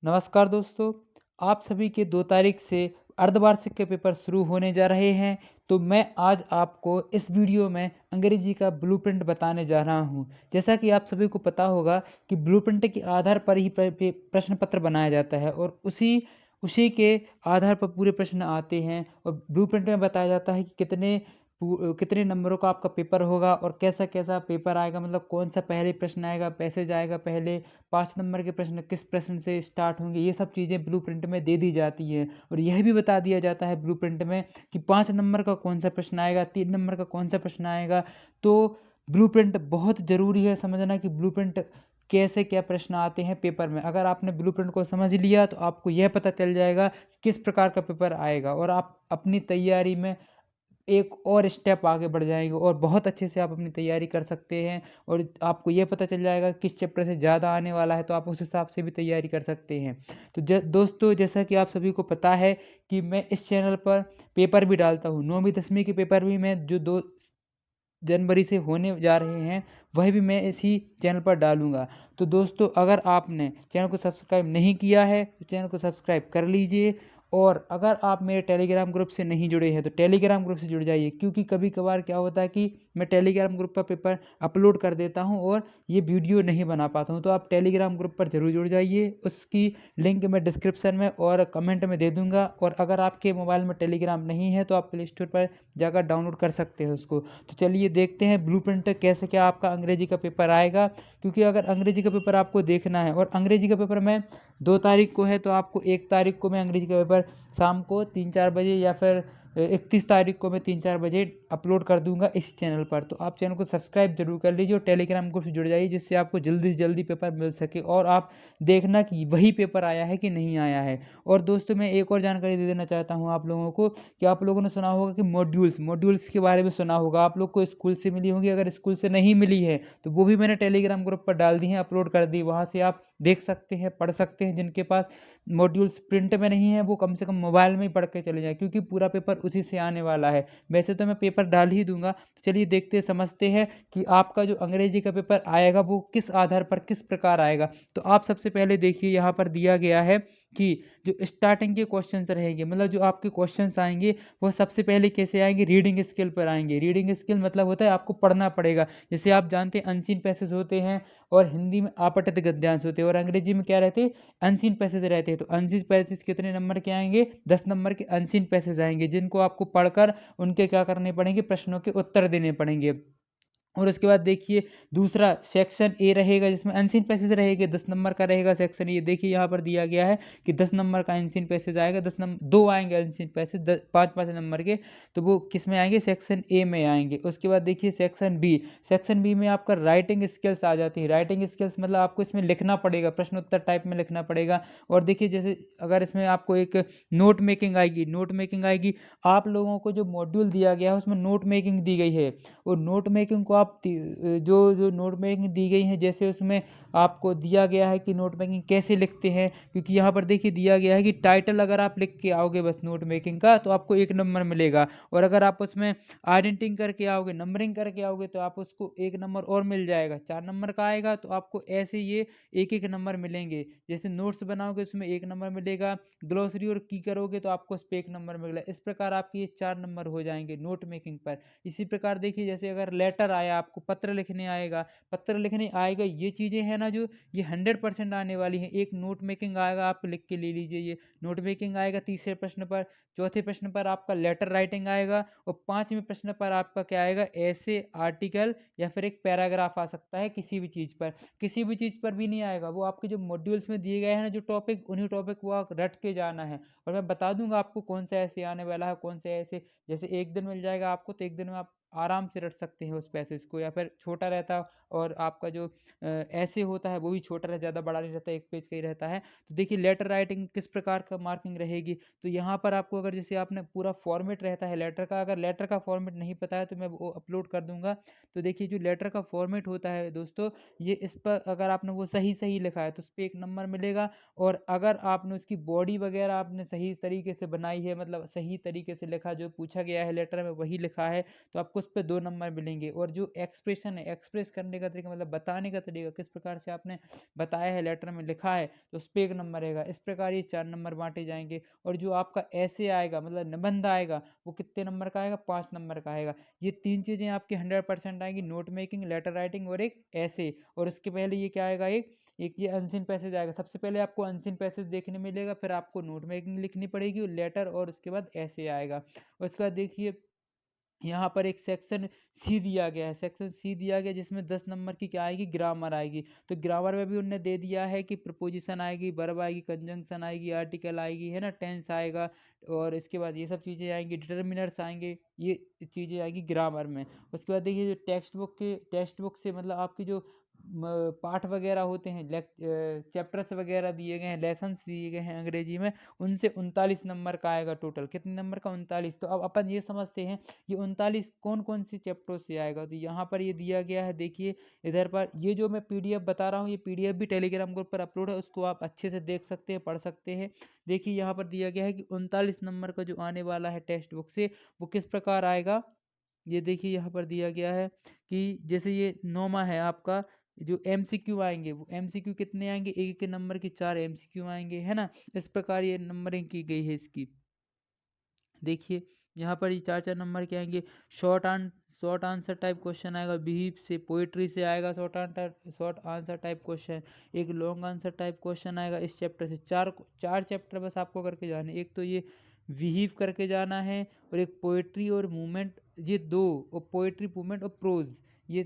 नमस्कार दोस्तों, आप सभी के 2 तारीख से अर्धवार्षिक के पेपर शुरू होने जा रहे हैं, तो मैं आज आपको इस वीडियो में अंग्रेजी का ब्लूप्रिंट बताने जा रहा हूँ। जैसा कि आप सभी को पता होगा कि ब्लूप्रिंट के आधार पर ही प्रश्न पत्र बनाया जाता है और उसी उसी के आधार पर पूरे प्रश्न आते हैं और ब्लूप्रिंट में बताया जाता है कि कितने नंबरों का आपका पेपर होगा और कैसा-कैसा पेपर आएगा, मतलब कौन-सा पहले प्रश्न आएगा, पैसेज आएगा पहले, 5 नंबर के प्रश्न किस प्रश्न से स्टार्ट होंगे, ये सब चीज़ें ब्लूप्रिंट में दे दी जाती हैं। और यह भी बता दिया जाता है ब्लूप्रिंट में कि 5 नंबर का कौन-सा प्रश्न आएगा, 3 नंबर का कौन-सा प्रश्न आएगा। तो ब्लूप्रिंट बहुत ज़रूरी है समझना कि ब्लूप्रिंट कैसे क्या प्रश्न आते हैं पेपर में। अगर आपने ब्लूप्रिंट को समझ लिया तो आपको यह पता चल जाएगा कि किस प्रकार का पेपर आएगा और आप अपनी तैयारी में एक और स्टेप आगे बढ़ जाएँगे और बहुत अच्छे से आप अपनी तैयारी कर सकते हैं और आपको ये पता चल जाएगा किस चैप्टर से ज़्यादा आने वाला है, तो आप उस हिसाब से भी तैयारी कर सकते हैं। तो ज दोस्तों, जैसा कि आप सभी को पता है कि मैं इस चैनल पर पेपर भी डालता हूँ। 9वीं 10वीं के पेपर भी मैं जो 2 जनवरी से होने जा रहे हैं, वह भी मैं इसी चैनल पर डालूँगा। तो दोस्तों, अगर आपने चैनल को सब्सक्राइब नहीं किया है, तो चैनल को सब्सक्राइब कर लीजिए और अगर आप मेरे टेलीग्राम ग्रुप से नहीं जुड़े हैं, तो टेलीग्राम ग्रुप से जुड़ जाइए क्योंकि कभी-कभार क्या होता है कि मैं टेलीग्राम ग्रुप पर पेपर अपलोड कर देता हूँ और ये वीडियो नहीं बना पाता हूँ। तो आप टेलीग्राम ग्रुप पर ज़रूर जुड़ जाइए, उसकी लिंक मैं डिस्क्रिप्शन में और कमेंट में दे दूँगा और अगर आपके मोबाइल में टेलीग्राम नहीं है, तो आप प्ले स्टोर पर जाकर डाउनलोड कर सकते हैं उसको। तो चलिए देखते हैं ब्लूप्रिंट कैसे क्या आपका अंग्रेजी का पेपर आएगा, क्योंकि अगर अंग्रेजी का पेपर आपको देखना है और अंग्रेजी का पेपर मैं 2 तारीख को है, तो आपको 1 तारीख को मैं अंग्रेजी का पेपर शाम को 3-4 बजे या फिर 31 तारीख को मैं 3-4 बजे अपलोड कर दूँगा इसी चैनल पर। तो आप चैनल को सब्सक्राइब ज़रूर कर लीजिए और टेलीग्राम ग्रुप से जुड़ जाइए जिससे आपको जल्दी से जल्दी पेपर मिल सके और आप देखना कि वही पेपर आया है कि नहीं आया है। और दोस्तों, मैं एक और जानकारी दे देना चाहता हूँ आप लोगों को कि आप लोगों ने सुना होगा कि मॉड्यूल्स के बारे में सुना होगा। आप लोग को स्कूल से मिली होंगी, अगर स्कूल से नहीं मिली है, तो वो भी मैंने टेलीग्राम ग्रुप पर डाल दी हैं, अपलोड कर दी। वहाँ से आप देख सकते हैं, पढ़ सकते हैं। जिनके पास मॉड्यूल्स प्रिंट में नहीं है, वो कम से कम मोबाइल में ही पढ़ के चले जाएँ क्योंकि पूरा पेपर उसी से आने वाला है। वैसे तो मैं पेपर डाल ही दूँगा, तो चलिए देखते समझते हैं कि आपका जो अंग्रेजी का पेपर आएगा, वो किस आधार पर, किस प्रकार आएगा। तो आप सबसे पहले देखिए, यहाँ पर दिया गया है कि जो स्टार्टिंग के क्वेश्चंस रहेंगे, मतलब जो आपके क्वेश्चंस आएँगे, वो सबसे पहले कैसे आएँगे, रीडिंग स्किल पर आएँगे। रीडिंग स्किल मतलब होता है आपको पढ़ना पड़ेगा। जैसे आप जानते हैं अनसीन पैसेज होते हैं और हिंदी में अपठित गद्यांश होते हैं और अंग्रेजी में क्या रहते हैं, अनसीन पैसेज रहते हैं। तो अनसीन पैसेज कितने नंबर के आएँगे, 10 नंबर के अनसीन पैसेज आएँगे, जिनको आपको पढ़कर उनके क्या करने पड़ेंगे, प्रश्नों के उत्तर देने पड़ेंगे। और उसके बाद देखिए, दूसरा सेक्शन ए रहेगा जिसमें अनसीन पैसेज रहेंगे, 10 नंबर का रहेगा सेक्शन ए। देखिए यहाँ पर दिया गया है कि 10 नंबर का अनसीन पैसेज आएगा, 2 आएँगे अनसीन पैसेज 5-5 नंबर के, तो वो किस में आएँगे, सेक्शन ए में आएँगे। उसके बाद देखिए सेक्शन बी में आपका राइटिंग स्किल्स आ जाती है। राइटिंग स्किल्स मतलब आपको इसमें लिखना पड़ेगा, प्रश्न उत्तर टाइप में लिखना पड़ेगा। और देखिए, जैसे अगर इसमें आपको एक नोट मेकिंग आएगी, आप लोगों को जो मॉड्यूल दिया गया है उसमें नोट मेकिंग दी गई है। और नोट मेकिंग को आप जो नोट मेकिंग दी गई है, जैसे उसमें आपको दिया गया है कि नोट मेकिंग कैसे लिखते हैं, क्योंकि यहाँ पर देखिए दिया गया है कि टाइटल अगर आप लिख के आओगे बस नोट मेकिंग का, तो आपको 1 नंबर मिलेगा और अगर आप उसमें आइडेंटिंग करके आओगे, नंबरिंग करके आओगे, तो आप उसको 1 नंबर और मिल जाएगा, 4 नंबर का आएगा। तो आपको ऐसे ये 1-1 नंबर मिलेंगे। जैसे नोट्स बनाओगे उसमें 1 नंबर मिलेगा, ग्लॉसरी और की करोगे तो आपको उस पे 1 नंबर मिलेगा। इस प्रकार आपके ये 4 नंबर हो जाएँगे नोट मेकिंग पर। इसी प्रकार देखिए, जैसे अगर लेटर आया, आपको पत्र लिखने आएगा, ये चीज़ें हैं ना जो, ये 100% आने वाली हैं। एक नोट मेकिंग आएगा, आप लिख के ले लीजिए, ये नोट मेकिंग आएगा तीसरे प्रश्न पर। चौथे प्रश्न पर आपका लेटर राइटिंग आएगा और 5वें प्रश्न पर आपका क्या आएगा, ऐसे, आर्टिकल या फिर एक पैराग्राफ आ सकता है किसी भी चीज़ पर। किसी भी चीज़ पर भी नहीं आएगा, वो आपके जो मॉड्यूल्स में दिए गए हैं ना जो टॉपिक, उन्हीं टॉपिक को आप रट के जाना है और मैं बता दूँगा आपको कौन सा ऐसे आने वाला है, कौन से ऐसे। जैसे 1 दिन मिल जाएगा आपको, तो 1 दिन में आप आराम से रट सकते हैं उस पैसेज को, या फिर छोटा रहता और आपका जो ऐसे होता है वो भी छोटा रह, ज़्यादा बड़ा नहीं रहता, 1 पेज का ही रहता है। तो देखिए लेटर राइटिंग किस प्रकार का मार्किंग रहेगी, तो यहाँ पर आपको, अगर जैसे आपने पूरा फॉर्मेट रहता है लेटर का, अगर लेटर का फॉर्मेट नहीं पता है तो मैं वो अपलोड कर दूँगा। तो देखिए, जो लेटर का फॉर्मेट होता है दोस्तों, ये इस पर अगर आपने वो सही-सही लिखा है तो उस पे 1 नंबर मिलेगा और अगर आपने उसकी बॉडी वगैरह आपने सही तरीके से बनाई है, मतलब सही तरीके से लिखा, जो पूछा गया है लेटर में वही लिखा है, तो आपको आपको उस पे 2 नंबर मिलेंगे। और जो एक्सप्रेशन है, एक्सप्रेस करने का तरीका मतलब बताने का तरीका, किस प्रकार से आपने बताया है, लेटर में लिखा है, तो उस पे 1 नंबर रहेगा। इस प्रकार ये 4 नंबर बाँटे जाएँगे। और जो आपका ऐसे आएगा मतलब निबंध आएगा, वो कितने नंबर का आएगा? 5 नंबर का आएगा। ये 3 चीज़ें आपकी 100% आएँगी, नोट मेकिंग, लेटर राइटिंग और एक ऐसे। और उसके पहले ये क्या आएगा, एक ये अनसीन पैसेज आएगा। सबसे पहले आपको अनसीन पैसेज देखने मिलेगा, फिर आपको नोट मेकिंग लिखनी पड़ेगी, लेटर, और उसके बाद ऐसे आएगा। उसके बाद देखिए यहाँ पर एक सेक्शन सी दिया गया है, सेक्शन सी दिया गया जिसमें 10 नंबर की क्या आएगी, ग्रामर आएगी। तो ग्रामर में भी उन्होंने दे दिया है कि प्रीपोजिशन आएगी, वर्ब आएगी, कंजंक्शन आएगी, आर्टिकल आएगी, है ना, टेंस आएगा, और इसके बाद ये सब चीज़ें आएंगी, डिटर्मिनर्स आएंगे, ये चीज़ें आएंगी ग्रामर में। उसके बाद देखिए जो टेक्स्ट बुक से मतलब आपकी जो पाठ वगैरह होते हैं, चैप्टर्स वगैरह दिए गए हैं, लेसन्स दिए गए हैं अंग्रेजी में, उनसे 39 नंबर का आएगा टोटल। कितने नंबर का? 39। तो अब अपन ये समझते हैं ये 39 कौन-कौन से चैप्टरों से आएगा। तो यहाँ पर ये दिया गया है, देखिए इधर पर ये जो मैं पीडीएफ बता रहा हूँ, ये पीडीएफ भी टेलीग्राम ग्रुप पर अपलोड है, उसको आप अच्छे से देख सकते हैं, पढ़ सकते हैं। देखिए यहाँ पर दिया गया है कि 39 नंबर का जो आने वाला है टेक्स्ट बुक से, वो किस प्रकार आएगा। ये देखिए यहाँ पर दिया गया है कि जैसे ये 9वां है आपका, जो एमसीक्यू आएँगे, वो एमसीक्यू कितने आएँगे, 1-1 के नंबर के 4 एमसीक्यू आएँगे, है ना? इस प्रकार ये नंबरिंग की गई है इसकी। देखिए यहाँ पर ये 4-4 नंबर के आएँगे। शॉर्ट आंसर टाइप क्वेश्चन आएगा, बीफ से, पोएट्री से आएगा शॉर्ट आंसर टाइप क्वेश्चन। एक लॉन्ग आंसर टाइप क्वेश्चन आएगा इस चैप्टर से। 4 चैप्टर बस आपको करके जाने। एक तो ये बिहीव करके जाना है, और एक पोएट्री और मूवमेंट, ये 2, और पोएट्री, मूवमेंट और प्रोज़, ये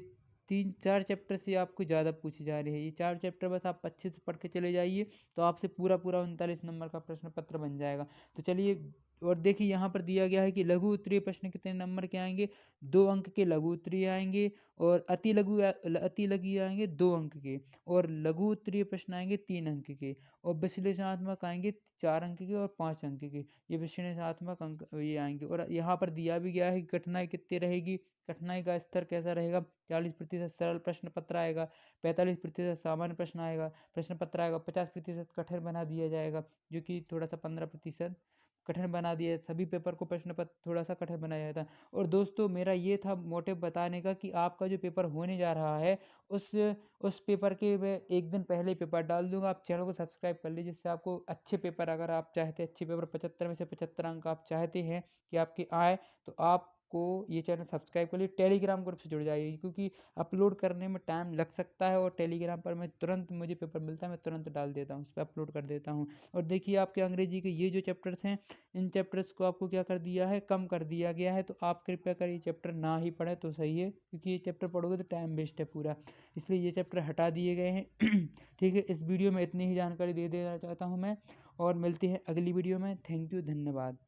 3-4 चैप्टर से आपको ज़्यादा पूछे जा रहे हैं। ये 4 चैप्टर बस आप अच्छे से पढ़ के चले जाइए, तो आपसे पूरा-पूरा 39 नंबर का प्रश्न पत्र बन जाएगा। तो चलिए, और देखिए यहाँ पर दिया गया है कि लघु उत्तरीय प्रश्न कितने नंबर के आएँगे, 2 अंक के लघु उत्तरीय आएँगे, और अति लघु आएँगे 2 अंक के, और लघु उत्तरीय प्रश्न आएँगे 3 अंक के, और विश्लेषणात्मक आएँगे 4 अंक के और 5 अंक के। ये विश्लेषणात्मक अंक ये आएँगे। और यहाँ पर दिया भी गया है कि कठिनाई कितनी रहेगी, कठिनाई का स्तर कैसा रहेगा। 40% सरल प्रश्न पत्र आएगा, 45% सामान्य प्रश्न पत्र आएगा, 50% कठिन बना दिया जाएगा, जो कि थोड़ा सा 15% कठिन बना दिया है। सभी पेपर को प्रश्न पत्र थोड़ा सा कठिन बनाया जाता है। और दोस्तों मेरा ये था मोटिव बताने का कि आपका जो पेपर होने जा रहा है, उस पेपर के मैं एक दिन पहले ही पेपर डाल दूंगा। आप चैनल को सब्सक्राइब कर लीजिए, जिससे आपको अच्छे पेपर, अगर आप चाहते हैं अच्छे पेपर 75 में से 75 अंक आप चाहते हैं कि आपके आए, तो आपको ये चैनल सब्सक्राइब कर लीजिए। टेलीग्राम ग्रुप से जुड़ जाइए, क्योंकि अपलोड करने में टाइम लग सकता है, और टेलीग्राम पर मैं तुरंत, मुझे पेपर मिलता है, मैं तुरंत डाल देता हूँ, उस पर अपलोड कर देता हूँ। और देखिए आपके अंग्रेजी के ये जो चैप्टर्स हैं, इन चैप्टर्स को आपको क्या कर दिया है, कम कर दिया गया है। तो आप कृपया कर ये चैप्टर ना ही पढ़ें तो सही है, क्योंकि ये चैप्टर पढ़ोगे तो टाइम वेस्ट है पूरा, इसलिए ये चैप्टर हटा दिए गए हैं। ठीक है, इस वीडियो में इतनी ही जानकारी दे देना चाहता हूँ मैं, और मिलते हैं अगली वीडियो में। थैंक यू, धन्यवाद।